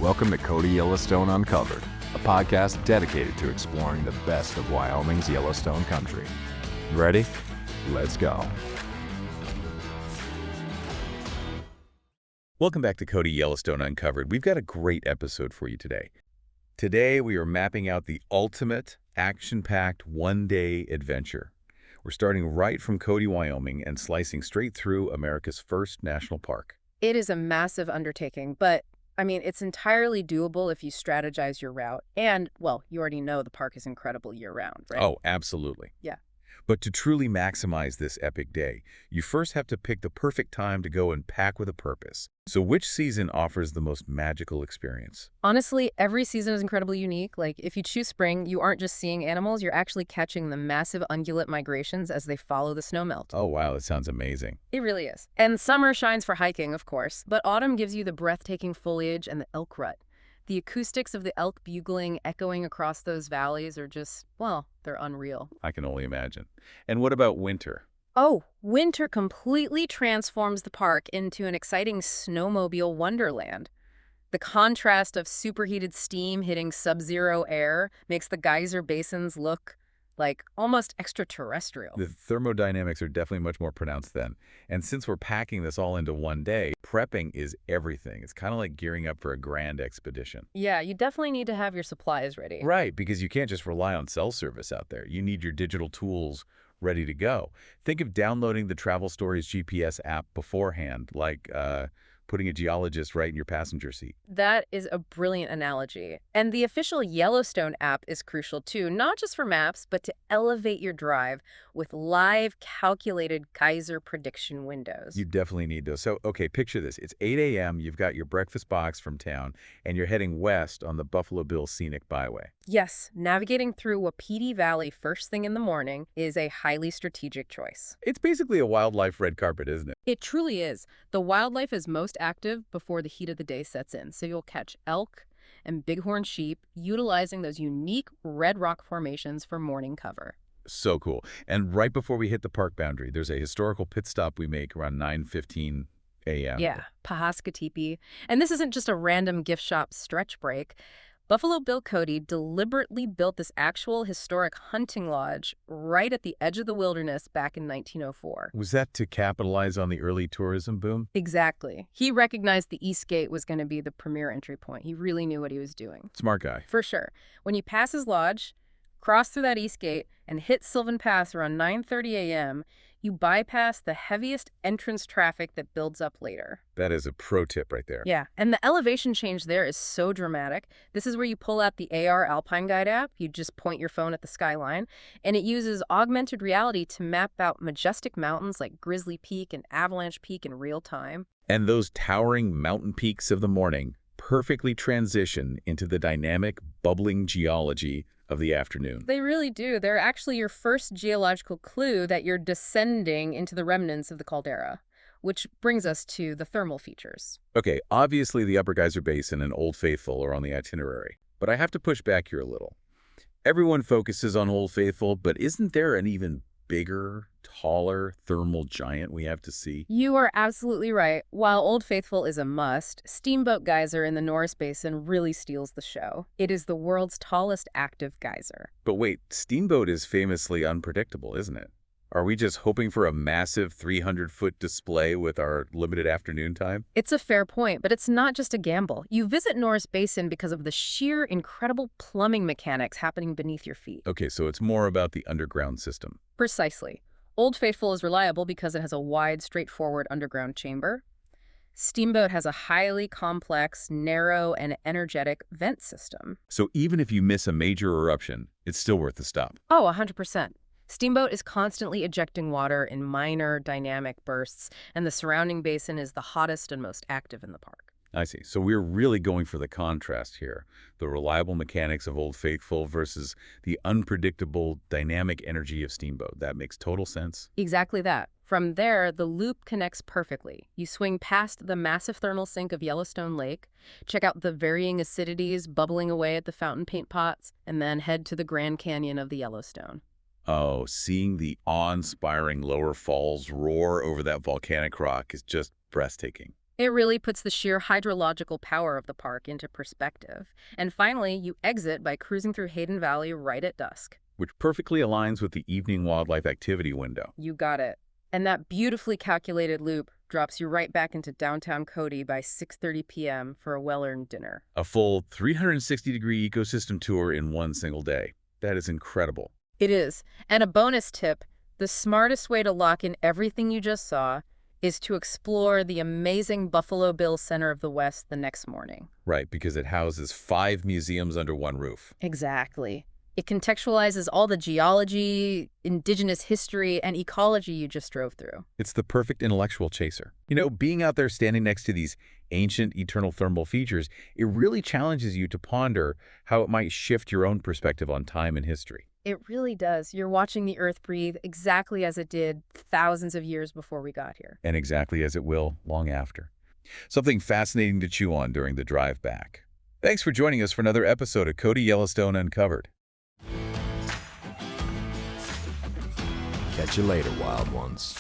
Welcome to Cody Yellowstone Uncovered, a podcast dedicated to exploring the best of Wyoming's Yellowstone country. Ready? Let's go. Welcome back to Cody Yellowstone Uncovered. We've got a great episode for you today. Today, we are mapping out the ultimate action-packed one-day adventure. We're starting right from Cody, Wyoming, and slicing straight through America's first national park. It is a massive undertaking, but it's entirely doable if you strategize your route. And, well, you already know the park is incredible year-round, right? Oh, absolutely. Yeah. But to truly maximize this epic day, you first have to pick the perfect time to go and pack with a purpose. So which season offers the most magical experience? Honestly, every season is incredibly unique. Like, if you choose spring, you aren't just seeing animals, you're actually catching the massive ungulate migrations as they follow the snowmelt. Oh, wow, that sounds amazing. It really is. And summer shines for hiking, of course, but autumn gives you the breathtaking foliage and the elk rut. The acoustics of the elk bugling echoing across those valleys are just, well, they're unreal. I can only imagine. And what about winter? Oh, winter completely transforms the park into an exciting snowmobile wonderland. The contrast of superheated steam hitting sub-zero air makes the geyser basins look like almost extraterrestrial. The thermodynamics are definitely much more pronounced then. And since we're packing this all into one day, prepping is everything. It's kind of like gearing up for a grand expedition. Yeah, you definitely need to have your supplies ready. Right, because you can't just rely on cell service out there. You need your digital tools ready to go. Think of downloading the TravelStorysGPS app beforehand, like putting a geologist right in your passenger seat. That is a brilliant analogy. And the official Yellowstone app is crucial too, not just for maps, but to elevate your drive with live calculated geyser prediction windows. You definitely need those. So, okay, picture this. It's 8 a.m., you've got your breakfast box from town, and you're heading west on the Buffalo Bill Scenic Byway. Yes, navigating through Wapiti Valley first thing in the morning is a highly strategic choice. It's basically a wildlife red carpet, isn't it? It truly is. The wildlife is most active before the heat of the day sets in, so you'll catch elk and bighorn sheep utilizing those unique red rock formations for morning cover. So cool. And right before we hit the park boundary, there's a historical pit stop we make around 9:15 a.m. Yeah, Pahaska Teepee. And this isn't just a random gift shop stretch break. Buffalo Bill Cody deliberately built this actual historic hunting lodge right at the edge of the wilderness back in 1904. Was that to capitalize on the early tourism boom? Exactly. He recognized the East Gate was going to be the premier entry point. He really knew what he was doing. Smart guy. For sure. When you pass his lodge, cross through that East Gate, and hit Sylvan Pass around 9:30 a.m., you bypass the heaviest entrance traffic that builds up later. That is a pro tip right there. Yeah, and the elevation change there is so dramatic. This is where you pull out the AR Alpine Guide app. You just point your phone at the skyline, and it uses augmented reality to map out majestic mountains like Grizzly Peak and Avalanche Peak in real time. And those towering mountain peaks of the morning perfectly transition into the dynamic, bubbling geology of the afternoon. They really do. They're actually your first geological clue that you're descending into the remnants of the caldera, which brings us to the thermal features. Okay, obviously the Upper Geyser Basin and Old Faithful are on the itinerary, but I have to push back here a little. Everyone focuses on Old Faithful, but isn't there an even bigger, taller thermal giant we have to see? You are absolutely right. While Old Faithful is a must, Steamboat Geyser in the Norris Basin really steals the show. It is the world's tallest active geyser. But wait, Steamboat is famously unpredictable, isn't it? Are we just hoping for a massive 300-foot display with our limited afternoon time? It's a fair point, but it's not just a gamble. You visit Norris Basin because of the sheer incredible plumbing mechanics happening beneath your feet. Okay, so it's more about the underground system. Precisely. Old Faithful is reliable because it has a wide, straightforward underground chamber. Steamboat has a highly complex, narrow, and energetic vent system. So even if you miss a major eruption, it's still worth the stop. Oh, 100%. Steamboat is constantly ejecting water in minor dynamic bursts, and the surrounding basin is the hottest and most active in the park. I see. So we're really going for the contrast here. The reliable mechanics of Old Faithful versus the unpredictable dynamic energy of Steamboat. That makes total sense. Exactly that. From there, the loop connects perfectly. You swing past the massive thermal sink of Yellowstone Lake, check out the varying acidities bubbling away at the fountain paint pots, and then head to the Grand Canyon of the Yellowstone. Oh, seeing the awe-inspiring lower falls roar over that volcanic rock is just breathtaking. It really puts the sheer hydrological power of the park into perspective. And finally, you exit by cruising through Hayden Valley right at dusk. Which perfectly aligns with the evening wildlife activity window. You got it. And that beautifully calculated loop drops you right back into downtown Cody by 6:30 p.m. for a well-earned dinner. A full 360-degree ecosystem tour in one single day. That is incredible. It is. And a bonus tip, the smartest way to lock in everything you just saw is to explore the amazing Buffalo Bill Center of the West the next morning. Right, because it houses 5 museums under one roof. Exactly. It contextualizes all the geology, indigenous history, and ecology you just drove through. It's the perfect intellectual chaser. You know, being out there standing next to these ancient eternal thermal features, it really challenges you to ponder how it might shift your own perspective on time and history. It really does. You're watching the Earth breathe exactly as it did thousands of years before we got here. And exactly as it will long after. Something fascinating to chew on during the drive back. Thanks for joining us for another episode of Cody Yellowstone Uncovered. Catch you later, wild ones.